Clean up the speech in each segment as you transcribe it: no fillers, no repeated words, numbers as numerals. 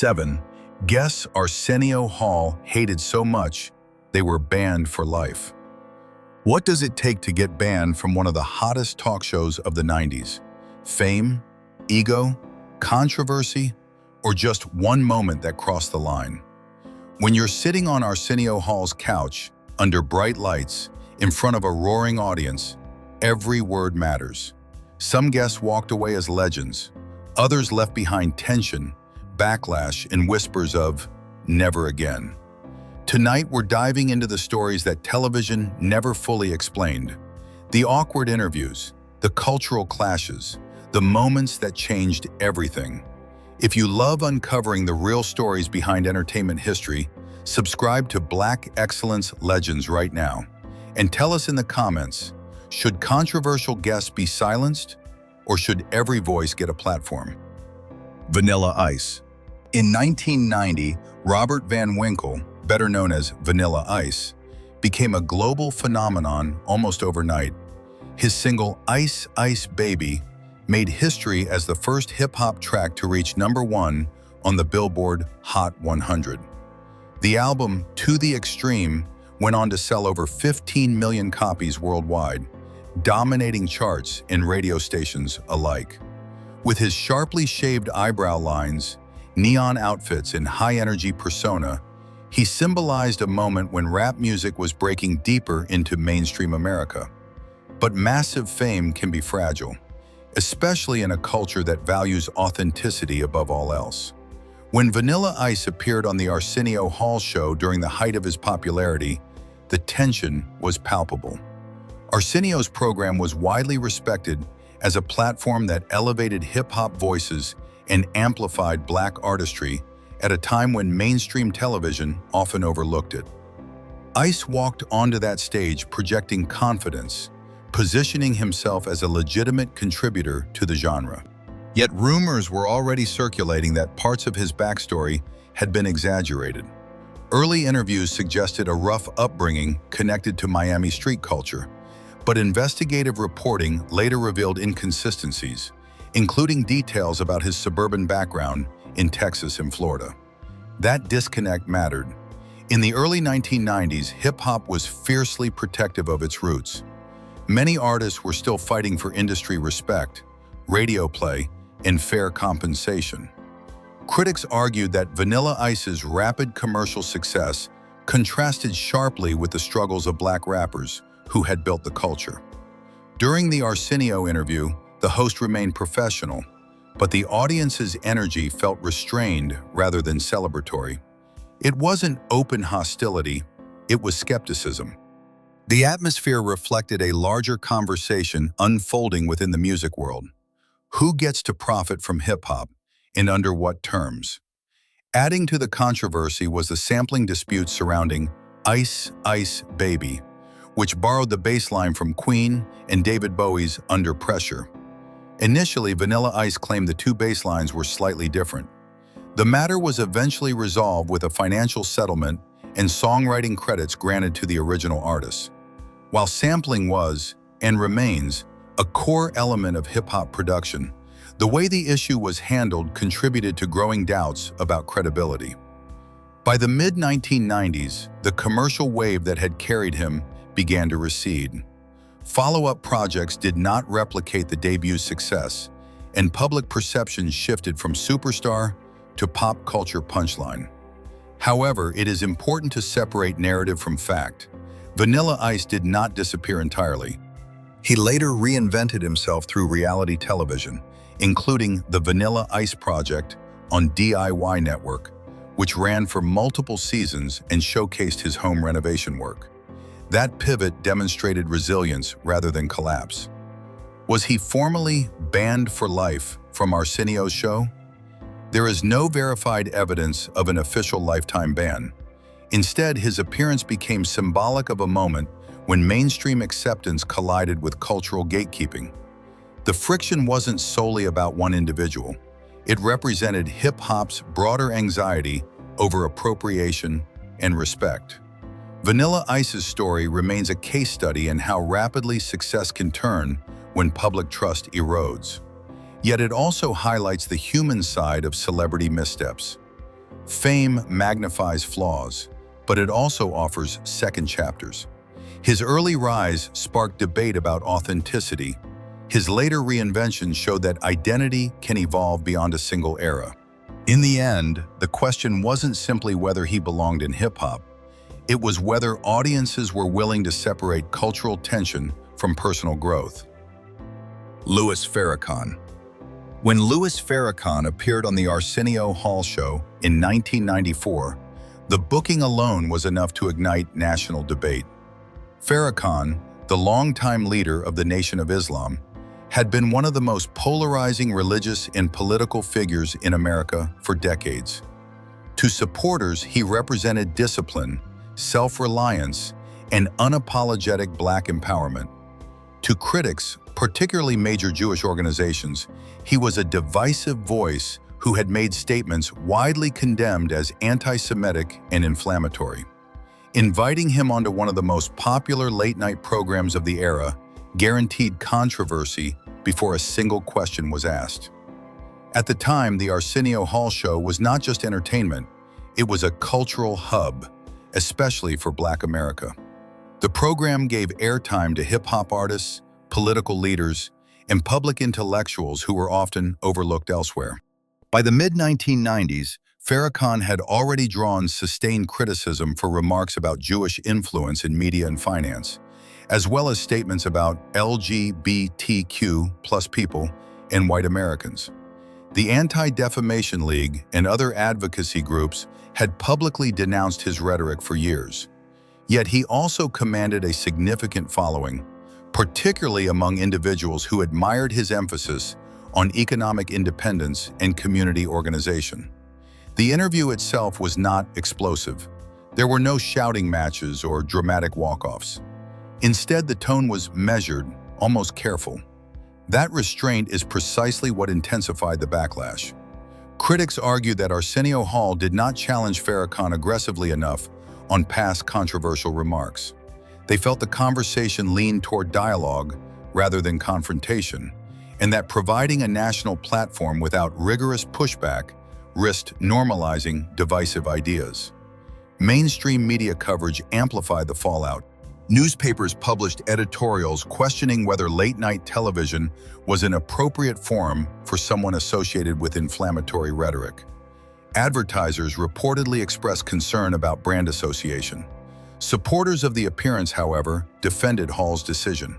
7. Guests Arsenio Hall hated so much, they were banned for life. What does it take to get banned from one of the hottest talk shows of the 90s? Fame, ego, controversy, or just one moment that crossed the line? When you're sitting on Arsenio Hall's couch, under bright lights, in front of a roaring audience, every word matters. Some guests walked away as legends. Others left behind tension, backlash, and whispers of never again. Tonight, we're diving into the stories that television never fully explained. The awkward interviews, the cultural clashes, the moments that changed everything. If you love uncovering the real stories behind entertainment history, subscribe to Black Excellence Legends right now. And tell us in the comments, should controversial guests be silenced, or should every voice get a platform? Vanilla Ice. In 1990, Robert Van Winkle, better known as Vanilla Ice, became a global phenomenon almost overnight. His single Ice Ice Baby made history as the first hip-hop track to reach #1 on the Billboard Hot 100. The album To the Extreme went on to sell over 15 million copies worldwide, dominating charts and radio stations alike. With his sharply shaved eyebrow lines, neon outfits, and high-energy persona, he symbolized a moment when rap music was breaking deeper into mainstream America. But massive fame can be fragile, especially in a culture that values authenticity above all else. When Vanilla Ice appeared on the Arsenio Hall Show during the height of his popularity, the tension was palpable. Arsenio's program was widely respected as a platform that elevated hip-hop voices and amplified Black artistry at a time when mainstream television often overlooked it. Ice walked onto that stage projecting confidence, positioning himself as a legitimate contributor to the genre. Yet rumors were already circulating that parts of his backstory had been exaggerated. Early interviews suggested a rough upbringing connected to Miami street culture, but investigative reporting later revealed inconsistencies, including details about his suburban background in Texas and Florida. That disconnect mattered. In the early 1990s, hip-hop was fiercely protective of its roots. Many artists were still fighting for industry respect, radio play, and fair compensation. Critics argued that Vanilla Ice's rapid commercial success contrasted sharply with the struggles of Black rappers who had built the culture. During the Arsenio interview, the host remained professional, but the audience's energy felt restrained rather than celebratory. It wasn't open hostility, it was skepticism. The atmosphere reflected a larger conversation unfolding within the music world. Who gets to profit from hip-hop, and under what terms? Adding to the controversy was the sampling dispute surrounding Ice Ice Baby, which borrowed the bass line from Queen and David Bowie's Under Pressure. Initially, Vanilla Ice claimed the two bass lines were slightly different. The matter was eventually resolved with a financial settlement and songwriting credits granted to the original artists. While sampling was, and remains, a core element of hip-hop production, the way the issue was handled contributed to growing doubts about credibility. By the mid-1990s, the commercial wave that had carried him began to recede. Follow-up projects did not replicate the debut's success, and public perception shifted from superstar to pop culture punchline. However, it is important to separate narrative from fact. Vanilla Ice did not disappear entirely. He later reinvented himself through reality television, including the Vanilla Ice Project on DIY Network, which ran for multiple seasons and showcased his home renovation work. That pivot demonstrated resilience rather than collapse. Was he formally banned for life from Arsenio's show? There is no verified evidence of an official lifetime ban. Instead, his appearance became symbolic of a moment when mainstream acceptance collided with cultural gatekeeping. The friction wasn't solely about one individual. It represented hip-hop's broader anxiety over appropriation and respect. Vanilla Ice's story remains a case study in how rapidly success can turn when public trust erodes. Yet it also highlights the human side of celebrity missteps. Fame magnifies flaws, but it also offers second chapters. His early rise sparked debate about authenticity. His later reinventions showed that identity can evolve beyond a single era. In the end, the question wasn't simply whether he belonged in hip-hop. It was whether audiences were willing to separate cultural tension from personal growth. Louis Farrakhan. When Louis Farrakhan appeared on the Arsenio Hall Show in 1994, the booking alone was enough to ignite national debate. Farrakhan, the longtime leader of the Nation of Islam, had been one of the most polarizing religious and political figures in America for decades. To supporters, he represented discipline, self-reliance, and unapologetic Black empowerment. To critics, particularly major Jewish organizations, he was a divisive voice who had made statements widely condemned as anti-Semitic and inflammatory. Inviting him onto one of the most popular late-night programs of the era guaranteed controversy before a single question was asked. At the time, the Arsenio Hall Show was not just entertainment, it was a cultural hub, especially for Black America. The program gave airtime to hip-hop artists, political leaders, and public intellectuals who were often overlooked elsewhere. By the mid-1990s, Farrakhan had already drawn sustained criticism for remarks about Jewish influence in media and finance, as well as statements about LGBTQ+ people and white Americans. The Anti-Defamation League and other advocacy groups had publicly denounced his rhetoric for years. Yet he also commanded a significant following, particularly among individuals who admired his emphasis on economic independence and community organization. The interview itself was not explosive. There were no shouting matches or dramatic walk-offs. Instead, the tone was measured, almost careful. That restraint is precisely what intensified the backlash. Critics argue that Arsenio Hall did not challenge Farrakhan aggressively enough on past controversial remarks. They felt the conversation leaned toward dialogue rather than confrontation, and that providing a national platform without rigorous pushback risked normalizing divisive ideas. Mainstream media coverage amplified the fallout. Newspapers published editorials questioning whether late-night television was an appropriate forum for someone associated with inflammatory rhetoric. Advertisers reportedly expressed concern about brand association. Supporters of the appearance, however, defended Hall's decision.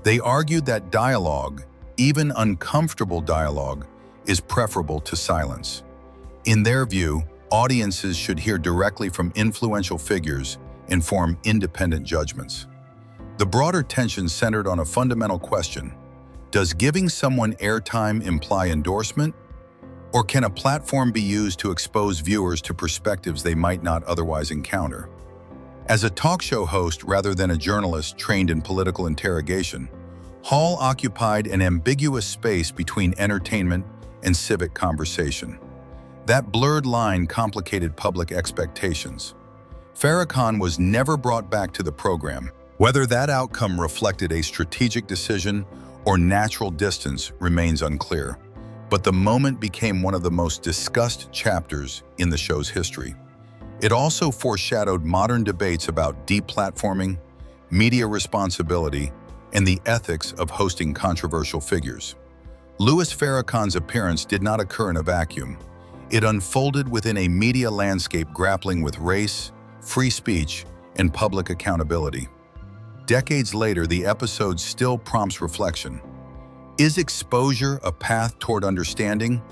They argued that dialogue, even uncomfortable dialogue, is preferable to silence. In their view, audiences should hear directly from influential figures and form independent judgments. The broader tension centered on a fundamental question: does giving someone airtime imply endorsement? Or can a platform be used to expose viewers to perspectives they might not otherwise encounter? As a talk show host rather than a journalist trained in political interrogation, Hall occupied an ambiguous space between entertainment and civic conversation. That blurred line complicated public expectations. Farrakhan was never brought back to the program. Whether that outcome reflected a strategic decision or natural distance remains unclear, but the moment became one of the most discussed chapters in the show's history. It also foreshadowed modern debates about deplatforming, media responsibility, and the ethics of hosting controversial figures. Louis Farrakhan's appearance did not occur in a vacuum. It unfolded within a media landscape grappling with race, free speech, and public accountability. Decades later, the episode still prompts reflection. Is exposure a path toward understanding,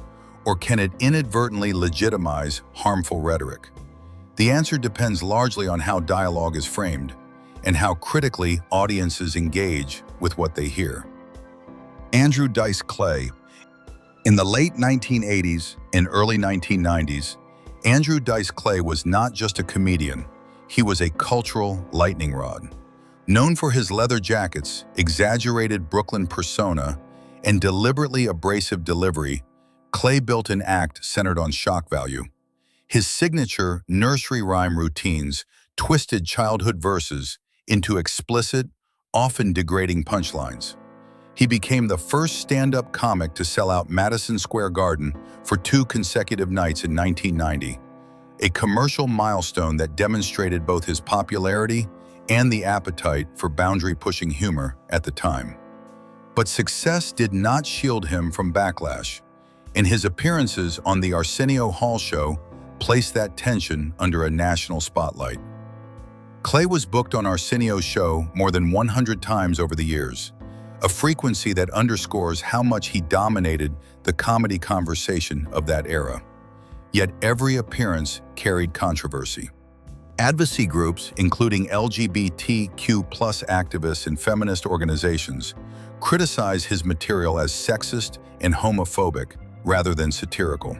or can it inadvertently legitimize harmful rhetoric? The answer depends largely on how dialogue is framed and how critically audiences engage with what they hear. Andrew Dice Clay. In the late 1980s and early 1990s, Andrew Dice Clay was not just a comedian, he was a cultural lightning rod. Known for his leather jackets, exaggerated Brooklyn persona, and deliberately abrasive delivery, Clay built an act centered on shock value. His signature nursery rhyme routines twisted childhood verses into explicit, often degrading punchlines. He became the first stand-up comic to sell out Madison Square Garden for 2 consecutive nights in 1990, a commercial milestone that demonstrated both his popularity and the appetite for boundary-pushing humor at the time. But success did not shield him from backlash, and his appearances on the Arsenio Hall Show placed that tension under a national spotlight. Clay was booked on Arsenio's show more than 100 times over the years, a frequency that underscores how much he dominated the comedy conversation of that era. Yet every appearance carried controversy. Advocacy groups, including LGBTQ+ activists and feminist organizations, criticized his material as sexist and homophobic rather than satirical.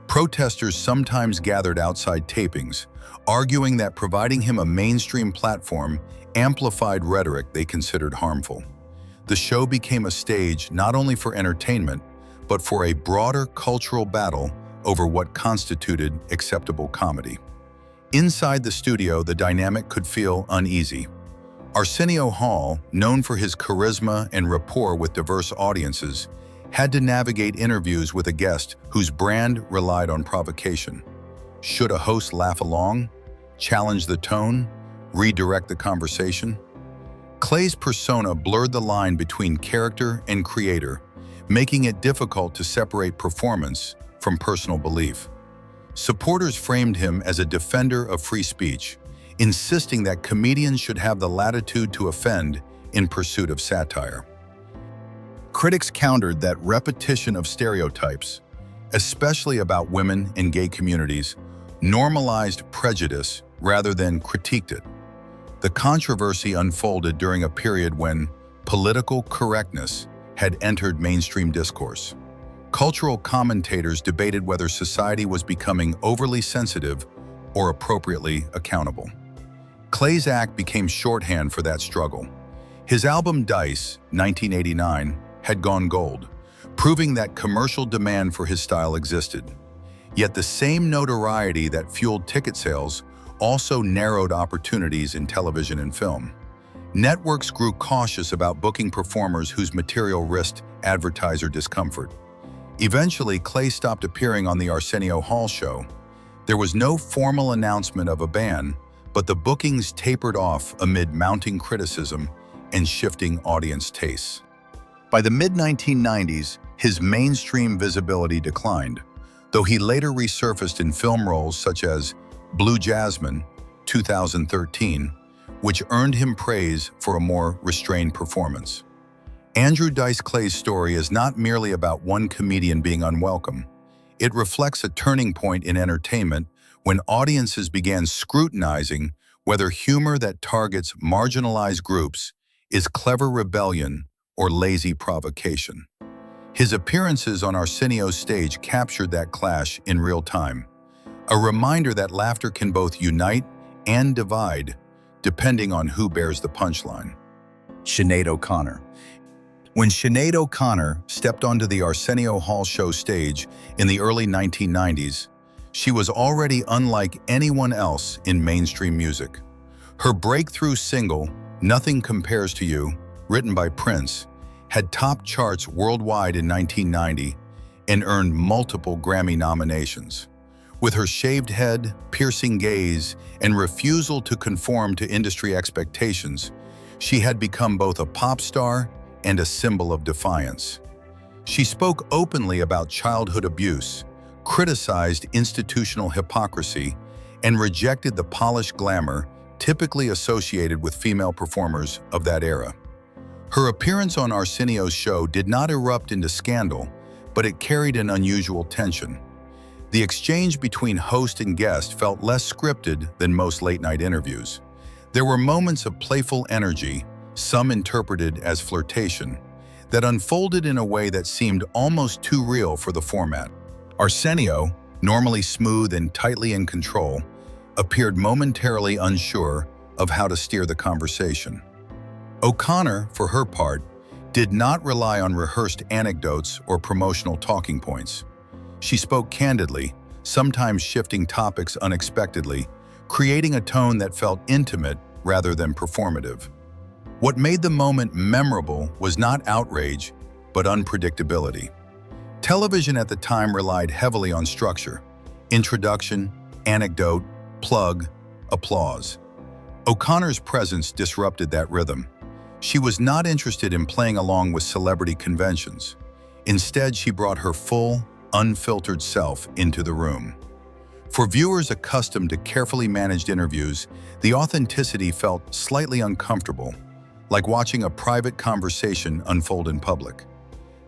Protesters sometimes gathered outside tapings, arguing that providing him a mainstream platform amplified rhetoric they considered harmful. The show became a stage not only for entertainment, but for a broader cultural battle over what constituted acceptable comedy. Inside the studio, the dynamic could feel uneasy. Arsenio Hall, known for his charisma and rapport with diverse audiences, had to navigate interviews with a guest whose brand relied on provocation. Should a host laugh along, challenge the tone, redirect the conversation? Clay's persona blurred the line between character and creator, making it difficult to separate performance from personal belief. Supporters framed him as a defender of free speech, insisting that comedians should have the latitude to offend in pursuit of satire. Critics countered that repetition of stereotypes, especially about women and gay communities, normalized prejudice rather than critiqued it. The controversy unfolded during a period when political correctness had entered mainstream discourse. Cultural commentators debated whether society was becoming overly sensitive or appropriately accountable. Clay's act became shorthand for that struggle. His album Dice, 1989, had gone gold, proving that commercial demand for his style existed. Yet the same notoriety that fueled ticket sales also narrowed opportunities in television and film. Networks grew cautious about booking performers whose material risked advertiser discomfort. Eventually, Clay stopped appearing on the Arsenio Hall Show. There was no formal announcement of a ban, but the bookings tapered off amid mounting criticism and shifting audience tastes. By the mid-1990s, his mainstream visibility declined, though he later resurfaced in film roles such as Blue Jasmine, 2013, which earned him praise for a more restrained performance. Andrew Dice Clay's story is not merely about one comedian being unwelcome. It reflects a turning point in entertainment when audiences began scrutinizing whether humor that targets marginalized groups is clever rebellion or lazy provocation. His appearances on Arsenio's stage captured that clash in real time, a reminder that laughter can both unite and divide, depending on who bears the punchline. Sinead O'Connor. When Sinead O'Connor stepped onto the Arsenio Hall Show stage in the early 1990s, she was already unlike anyone else in mainstream music. Her breakthrough single, Nothing Compares to You, written by Prince, had topped charts worldwide in 1990 and earned multiple Grammy nominations. With her shaved head, piercing gaze, and refusal to conform to industry expectations, she had become both a pop star and a symbol of defiance. She spoke openly about childhood abuse, criticized institutional hypocrisy, and rejected the polished glamour typically associated with female performers of that era. Her appearance on Arsenio's show did not erupt into scandal, but it carried an unusual tension. The exchange between host and guest felt less scripted than most late-night interviews. There were moments of playful energy, some interpreted as flirtation, that unfolded in a way that seemed almost too real for the format. Arsenio, normally smooth and tightly in control, appeared momentarily unsure of how to steer the conversation. O'Connor, for her part, did not rely on rehearsed anecdotes or promotional talking points. She spoke candidly, sometimes shifting topics unexpectedly, creating a tone that felt intimate rather than performative. What made the moment memorable was not outrage, but unpredictability. Television at the time relied heavily on structure, introduction, anecdote, plug, applause. O'Connor's presence disrupted that rhythm. She was not interested in playing along with celebrity conventions. Instead, she brought her full, unfiltered self into the room. For viewers accustomed to carefully managed interviews, the authenticity felt slightly uncomfortable, like watching a private conversation unfold in public.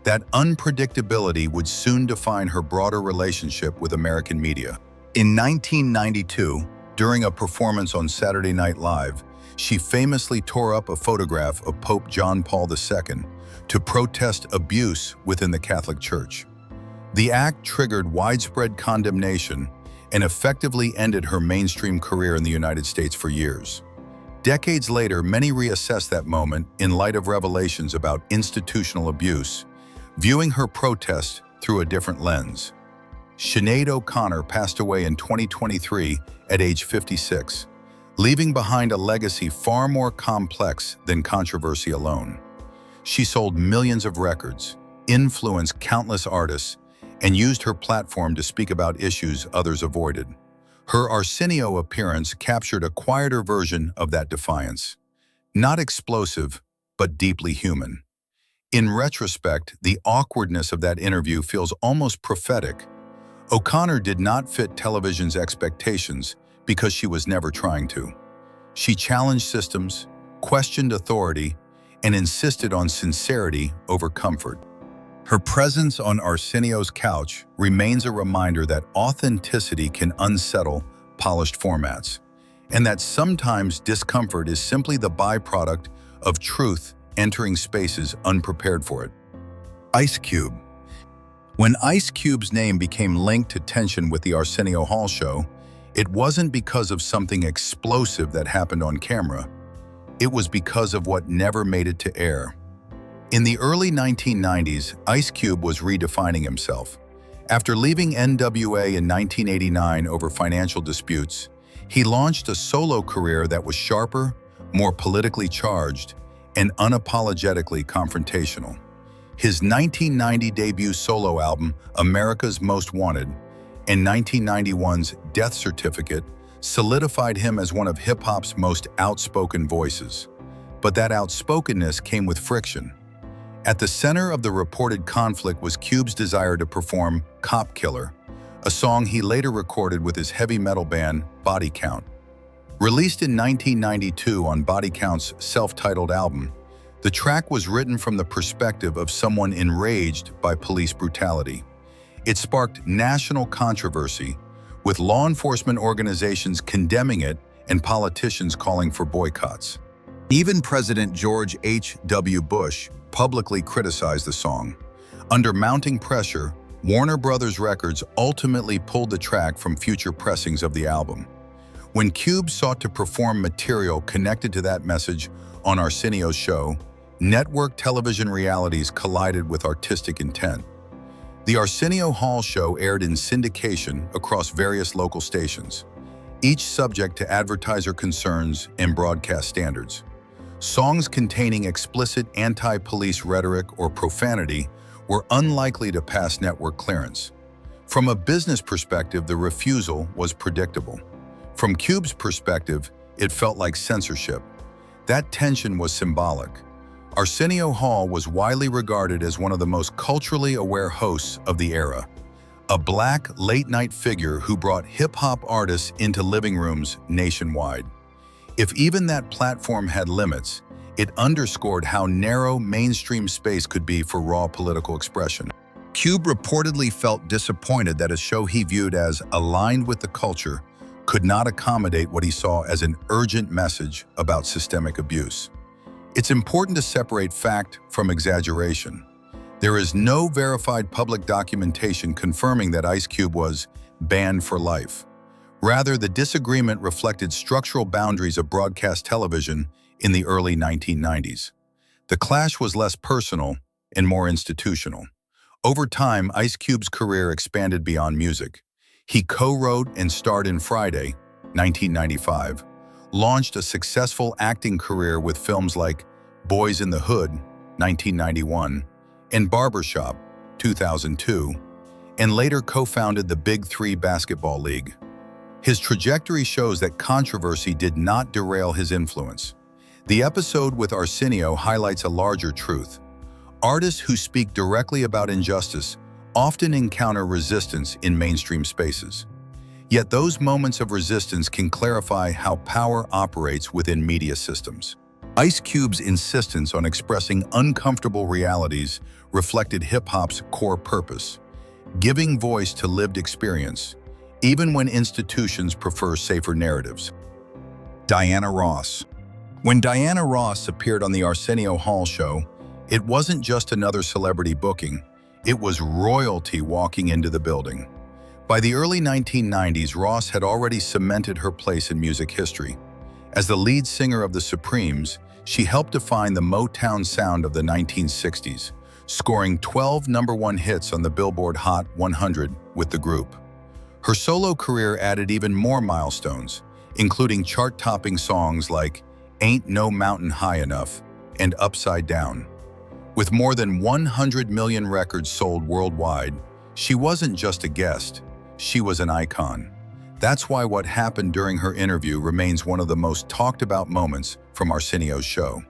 That unpredictability would soon define her broader relationship with American media. In 1992, during a performance on Saturday Night Live, she famously tore up a photograph of Pope John Paul II to protest abuse within the Catholic Church. The act triggered widespread condemnation and effectively ended her mainstream career in the United States for years. Decades later, many reassessed that moment in light of revelations about institutional abuse, viewing her protest through a different lens. Sinead O'Connor passed away in 2023 at age 56, leaving behind a legacy far more complex than controversy alone. She sold millions of records, influenced countless artists, and used her platform to speak about issues others avoided. Her Arsenio appearance captured a quieter version of that defiance. Not explosive, but deeply human. In retrospect, the awkwardness of that interview feels almost prophetic. O'Connor did not fit television's expectations because she was never trying to. She challenged systems, questioned authority, and insisted on sincerity over comfort. Her presence on Arsenio's couch remains a reminder that authenticity can unsettle polished formats, and that sometimes discomfort is simply the byproduct of truth entering spaces unprepared for it. Ice Cube. When Ice Cube's name became linked to tension with the Arsenio Hall Show, it wasn't because of something explosive that happened on camera. It was because of what never made it to air. In the early 1990s, Ice Cube was redefining himself. After leaving NWA in 1989 over financial disputes, he launched a solo career that was sharper, more politically charged, and unapologetically confrontational. His 1990 debut solo album, America's Most Wanted, and 1991's Death Certificate solidified him as one of hip-hop's most outspoken voices. But that outspokenness came with friction. At the center of the reported conflict was Cube's desire to perform Cop Killer, a song he later recorded with his heavy metal band Body Count. Released in 1992 on Body Count's self-titled album, the track was written from the perspective of someone enraged by police brutality. It sparked national controversy, with law enforcement organizations condemning it and politicians calling for boycotts. Even President George H.W. Bush publicly criticized the song. Under mounting pressure, Warner Brothers Records ultimately pulled the track from future pressings of the album. When Cube sought to perform material connected to that message on Arsenio's show, network television realities collided with artistic intent. The Arsenio Hall Show aired in syndication across various local stations, each subject to advertiser concerns and broadcast standards. Songs containing explicit anti-police rhetoric or profanity were unlikely to pass network clearance. From a business perspective, the refusal was predictable. From Cube's perspective, it felt like censorship. That tension was symbolic. Arsenio Hall was widely regarded as one of the most culturally aware hosts of the era, a black late-night figure who brought hip-hop artists into living rooms nationwide. If even that platform had limits, it underscored how narrow mainstream space could be for raw political expression. Cube reportedly felt disappointed that a show he viewed as aligned with the culture could not accommodate what he saw as an urgent message about systemic abuse. It's important to separate fact from exaggeration. There is no verified public documentation confirming that Ice Cube was banned for life. Rather, the disagreement reflected structural boundaries of broadcast television in the early 1990s. The clash was less personal and more institutional. Over time, Ice Cube's career expanded beyond music. He co-wrote and starred in Friday, 1995, launched a successful acting career with films like Boys in the Hood, 1991, and Barbershop, 2002, and later co-founded the Big Three Basketball League. His trajectory shows that controversy did not derail his influence. The episode with Arsenio highlights a larger truth. Artists who speak directly about injustice often encounter resistance in mainstream spaces. Yet those moments of resistance can clarify how power operates within media systems. Ice Cube's insistence on expressing uncomfortable realities reflected hip-hop's core purpose, giving voice to lived experience, even when institutions prefer safer narratives. Diana Ross. When Diana Ross appeared on the Arsenio Hall Show, it wasn't just another celebrity booking, it was royalty walking into the building. By the early 1990s, Ross had already cemented her place in music history. As the lead singer of the Supremes, she helped define the Motown sound of the 1960s, scoring 12 #1 hits on the Billboard Hot 100 with the group. Her solo career added even more milestones, including chart-topping songs like Ain't No Mountain High Enough and Upside Down. With more than 100 million records sold worldwide, she wasn't just a guest, she was an icon. That's why what happened during her interview remains one of the most talked about moments from Arsenio's show.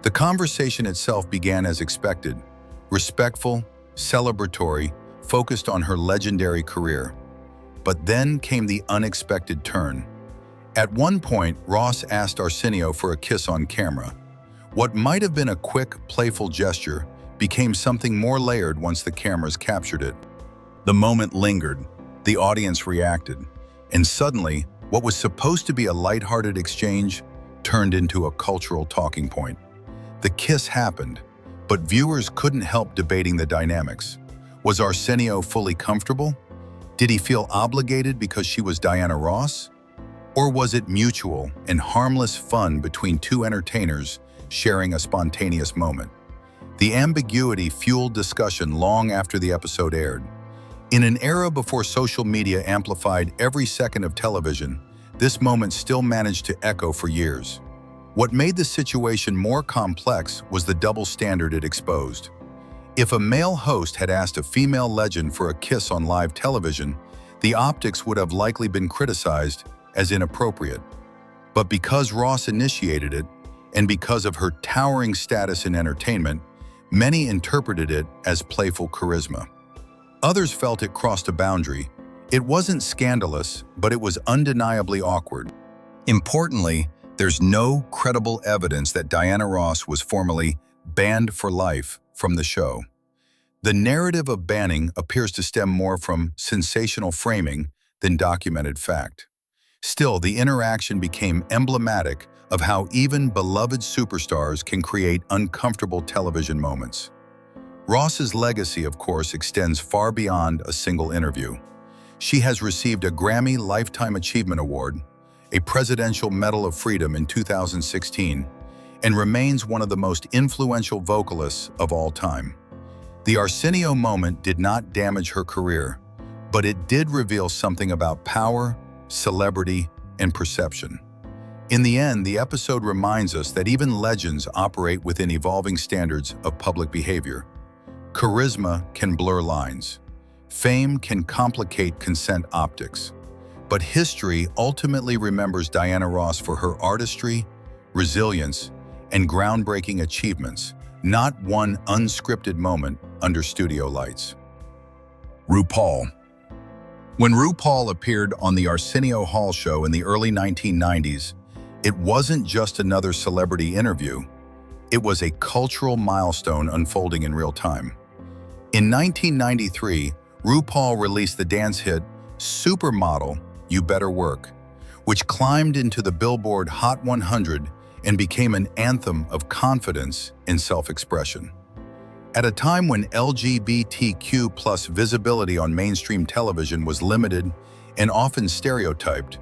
The conversation itself began as expected, respectful, celebratory, focused on her legendary career. But then came the unexpected turn. At one point, Ross asked Arsenio for a kiss on camera. What might have been a quick, playful gesture became something more layered once the cameras captured it. The moment lingered, the audience reacted, and suddenly, what was supposed to be a lighthearted exchange turned into a cultural talking point. The kiss happened, but viewers couldn't help debating the dynamics. Was Arsenio fully comfortable? Did he feel obligated because she was Diana Ross? Or was it mutual and harmless fun between two entertainers sharing a spontaneous moment? The ambiguity fueled discussion long after the episode aired. In an era before social media amplified every second of television, this moment still managed to echo for years. What made the situation more complex was the double standard it exposed. If a male host had asked a female legend for a kiss on live television, the optics would have likely been criticized as inappropriate. But because Ross initiated it, and because of her towering status in entertainment, many interpreted it as playful charisma. Others felt it crossed a boundary. It wasn't scandalous, but it was undeniably awkward. Importantly, there's no credible evidence that Diana Ross was formally banned for life from the show. The narrative of banning appears to stem more from sensational framing than documented fact. Still, the interaction became emblematic of how even beloved superstars can create uncomfortable television moments. Ross's legacy, of course, extends far beyond a single interview. She has received a Grammy Lifetime Achievement Award, a Presidential Medal of Freedom in 2016, and remains one of the most influential vocalists of all time. The Arsenio moment did not damage her career, but it did reveal something about power, celebrity, and perception. In the end, the episode reminds us that even legends operate within evolving standards of public behavior. Charisma can blur lines. Fame can complicate consent optics. But history ultimately remembers Diana Ross for her artistry, resilience, and groundbreaking achievements, not one unscripted moment under studio lights. RuPaul. When RuPaul appeared on the Arsenio Hall Show in the early 1990s, it wasn't just another celebrity interview. It was a cultural milestone unfolding in real time. In 1993, RuPaul released the dance hit Supermodel, You Better Work, which climbed into the Billboard Hot 100 and became an anthem of confidence and self-expression. At a time when LGBTQ+ visibility on mainstream television was limited and often stereotyped,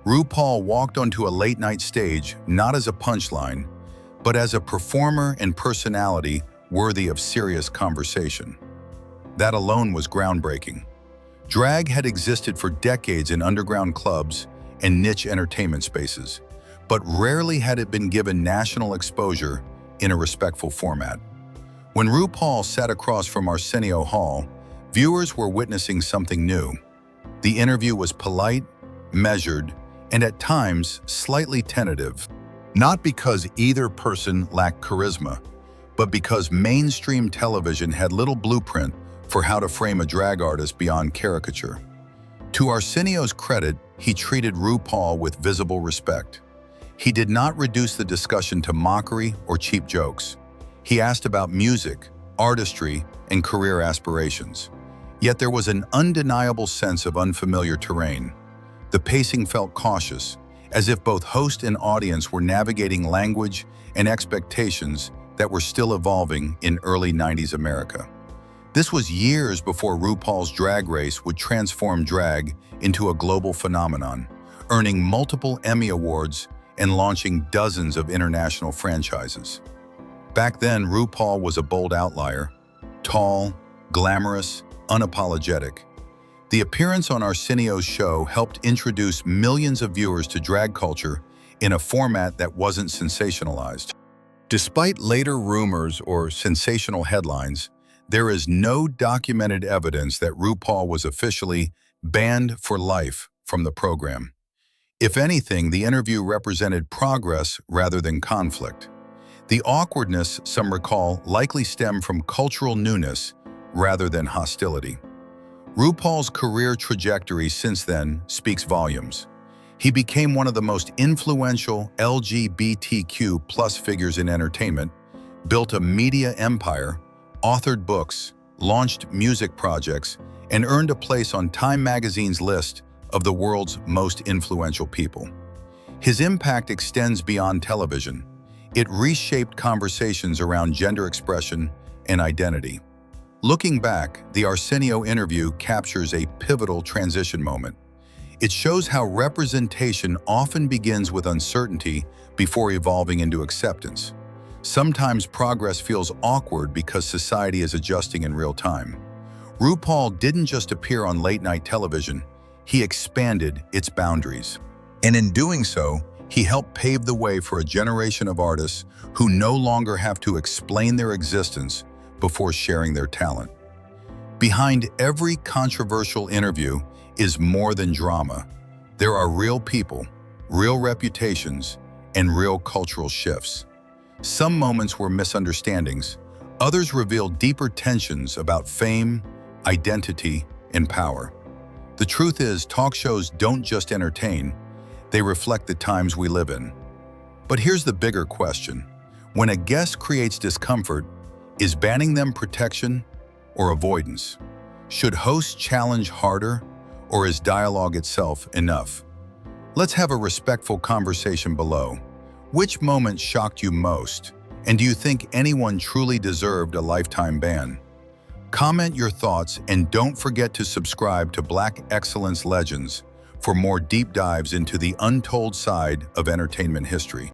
RuPaul walked onto a late-night stage not as a punchline, but as a performer and personality worthy of serious conversation. That alone was groundbreaking. Drag had existed for decades in underground clubs and niche entertainment spaces, but rarely had it been given national exposure in a respectful format. When RuPaul sat across from Arsenio Hall, viewers were witnessing something new. The interview was polite, measured, and at times slightly tentative. Not because either person lacked charisma, but because mainstream television had little blueprint for how to frame a drag artist beyond caricature. To Arsenio's credit, he treated RuPaul with visible respect. He did not reduce the discussion to mockery or cheap jokes. He asked about music, artistry, and career aspirations. Yet there was an undeniable sense of unfamiliar terrain. The pacing felt cautious, as if both host and audience were navigating language and expectations that were still evolving in early 90s America. This was years before RuPaul's Drag Race would transform drag into a global phenomenon, earning multiple Emmy Awards and launching dozens of international franchises. Back then, RuPaul was a bold outlier, tall, glamorous, unapologetic. The appearance on Arsenio's show helped introduce millions of viewers to drag culture in a format that wasn't sensationalized. Despite later rumors or sensational headlines, there is no documented evidence that RuPaul was officially banned for life from the program. If anything, the interview represented progress rather than conflict. The awkwardness, some recall, likely stemmed from cultural newness rather than hostility. RuPaul's career trajectory since then speaks volumes. He became one of the most influential LGBTQ+ figures in entertainment, built a media empire, authored books, launched music projects, and earned a place on Time magazine's list of the world's most influential people. His impact extends beyond television. It reshaped conversations around gender expression and identity. Looking back, the Arsenio interview captures a pivotal transition moment. It shows how representation often begins with uncertainty before evolving into acceptance. Sometimes progress feels awkward because society is adjusting in real time. RuPaul didn't just appear on late-night television, he expanded its boundaries. And in doing so, he helped pave the way for a generation of artists who no longer have to explain their existence before sharing their talent. Behind every controversial interview is more than drama. There are real people, real reputations, and real cultural shifts. Some moments were misunderstandings, others revealed deeper tensions about fame, identity, and power. The truth is, talk shows don't just entertain, they reflect the times we live in. But here's the bigger question. When a guest creates discomfort, is banning them protection or avoidance? Should hosts challenge harder, or is dialogue itself enough? Let's have a respectful conversation below. Which moment shocked you most? And do you think anyone truly deserved a lifetime ban? Comment your thoughts and don't forget to subscribe to Black Excellence Legends for more deep dives into the untold side of entertainment history.